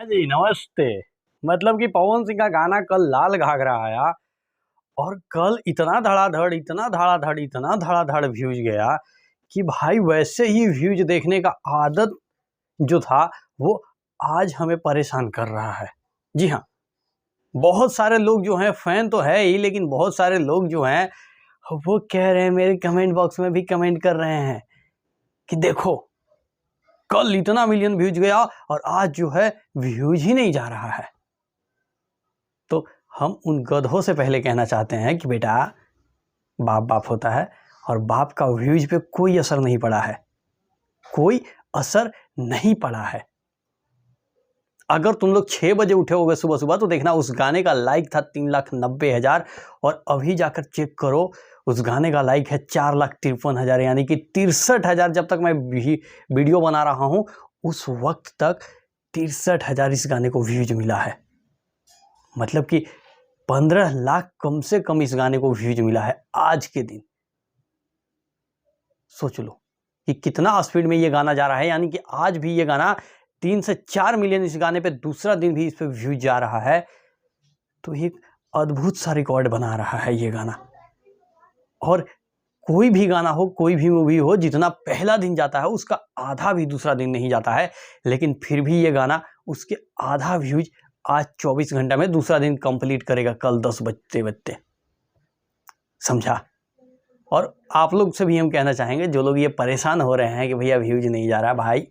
जी नमस्ते। मतलब कि पवन सिंह का गाना कल लाल घाघरा आया और कल इतना धड़ाधड़ व्यूज गया कि भाई वैसे ही व्यूज देखने का आदत जो था वो आज हमें परेशान कर रहा है। जी हाँ, बहुत सारे लोग जो हैं फैन तो है ही, लेकिन बहुत सारे लोग जो हैं वो कह रहे हैं, मेरे कमेंट बॉक्स में भी कमेंट कर रहे हैं कि देखो कल इतना मिलियन व्यूज गया और आज जो है व्यूज ही नहीं जा रहा है। तो हम उन गधों से पहले कहना चाहते हैं कि बेटा, बाप बाप होता है और बाप का व्यूज पे कोई असर नहीं पड़ा है, कोई असर नहीं पड़ा है। अगर तुम लोग 6 बजे उठे होगे सुबह सुबह तो देखना उस गाने का लाइक था 3,90,000 और अभी जाकर चेक करो उस गाने का लाइक है 4,53,000, यानी कि 63,000। जब तक मैं वीडियो बना रहा हूं उस वक्त तक 63,000 इस गाने को व्यूज मिला है। मतलब कि 15 लाख कम से कम इस गाने को व्यूज मिला है आज के दिन। सोच लो कि कितना स्पीड में ये गाना जा रहा है, यानी कि आज भी ये गाना 3 से 4 मिलियन इस गाने पे दूसरा दिन भी इस पे व्यूज जा रहा है। तो एक अद्भुत सा रिकॉर्ड बना रहा है ये गाना। और कोई भी गाना हो, कोई भी मूवी हो, जितना पहला दिन जाता है उसका आधा भी दूसरा दिन नहीं जाता है, लेकिन फिर भी ये गाना उसके आधा व्यूज आज 24 घंटा में दूसरा दिन कंप्लीट करेगा, कल 10 बजते बजते। समझा? और आप लोग से भी हम कहना चाहेंगे, जो लोग ये परेशान हो रहे हैं कि भैया व्यूज नहीं जा रहा, भाई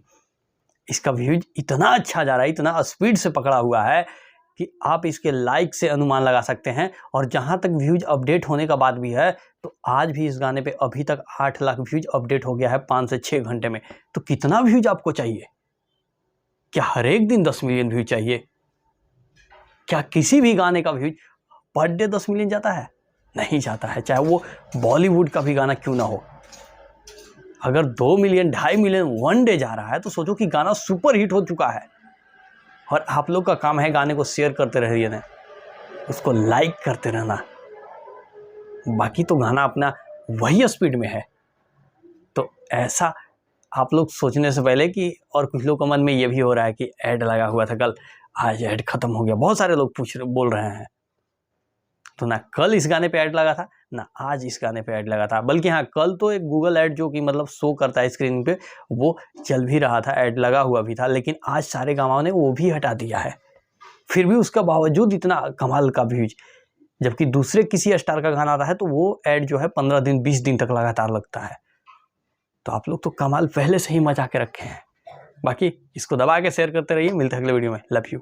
इसका व्यूज इतना अच्छा जा रहा है, इतना स्पीड से पकड़ा हुआ है कि आप इसके लाइक से अनुमान लगा सकते हैं। और जहां तक व्यूज अपडेट होने का बात भी है, तो आज भी इस गाने पे अभी तक 8 लाख व्यूज अपडेट हो गया है 5 से 6 घंटे में। तो कितना व्यूज आपको चाहिए? क्या हर एक दिन 10 मिलियन व्यूज चाहिए? क्या किसी भी गाने का व्यूज पर डे 10 मिलियन जाता है? नहीं जाता है, चाहे वो बॉलीवुड का भी गाना क्यों ना हो। अगर 2 मिलियन 2.5 मिलियन वन डे जा रहा है तो सोचो कि गाना सुपर हिट हो चुका है। और आप लोग का काम है गाने को शेयर करते रहिए ना, उसको लाइक करते रहना, बाकी तो गाना अपना वही स्पीड में है। तो ऐसा आप लोग सोचने से पहले कि, और कुछ लोग के मन में ये भी हो रहा है कि ऐड लगा हुआ था कल, आज ऐड खत्म हो गया, बहुत सारे लोग बोल रहे हैं। तो ना कल इस गाने पे ऐड लगा था, ना आज इस गाने पे ऐड लगा था, बल्कि हाँ कल तो एक गूगल ऐड जो कि मतलब शो करता है स्क्रीन पे, वो चल भी रहा था, ऐड लगा हुआ भी था, लेकिन आज सारे गाँव ने वो भी हटा दिया है। फिर भी उसका बावजूद इतना कमाल का व्यूज, जबकि दूसरे किसी स्टार का गाना आता है तो वो ऐड जो है 15 दिन 20 दिन तक लगातार लगता है। तो आप लोग तो कमाल पहले से ही मचा के रखे हैं। बाकी इसको दबा के शेयर करते रहिए। मिलते हैं अगले वीडियो में। Love you.